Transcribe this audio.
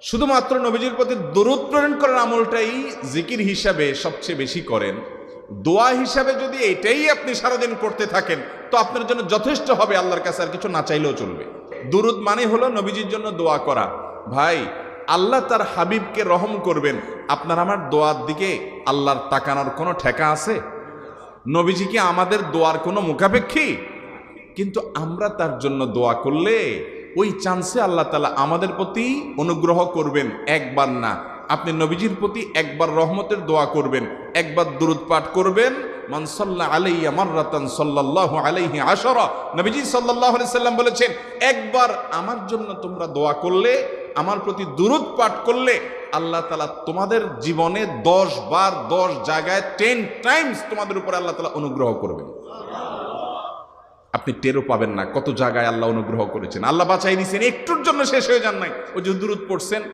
শুধুমাত্র নবীজির প্রতি দরুদ প্রেরণ করার আমলটাই জিকির হিসাবে সবচেয়ে বেশি করেন, দোয়া হিসাবে যদি এটাই আপনি সারাদিন করতে থাকেন তো আপনার জন্য যথেষ্ট হবে, আল্লাহর কাছে আর কিছু না চাইলেও চলবে। দুরুদ মানে হলো নবীজির জন্য দোয়া করা। ভাই, আল্লাহ তার হাবিবকে রহম করবেন, আপনার আমার দোয়ার দিকে আল্লাহর তাকানোর কোনো ঠেকা আছে? নবীজি কি আমাদের দোয়ার কোনো মুখাপেক্ষী? কিন্তু আমরা তার জন্য দোয়া করলে ওই চান্সে আল্লাহ তাআলা আমাদের প্রতি অনুগ্রহ করবেন। একবার না, আপনি নবীজির প্রতি একবার রহমতের দোয়া করবেন, একবার দুরূদ পাঠ করবেন, মান সাল্লা আলাইয়া মাররাতান সাল্লাল্লাহু আলাইহি আশারা। নবীজি সাল্লাল্লাহু আলাইহি সাল্লাম বলেছেন, একবার আমার জন্য তোমরা দোয়া করলে, আমার প্রতি দুরূদ পাঠ করলে, আল্লাহ তাআলা তোমাদের জীবনে 10 বার 10 জায়গায় 10 টাইমস তোমাদের উপরে আল্লাহ তাআলা অনুগ্রহ করবেন। আপনি টেরও পাবেন না কত জায়গায় আল্লাহ অনুগ্রহ করেছেন, আল্লাহ বাঁচাই দিয়েছেন, একটুর জন্য শেষ হয়ে যান নাই। ওই যে দুরূদ পড়ছেন,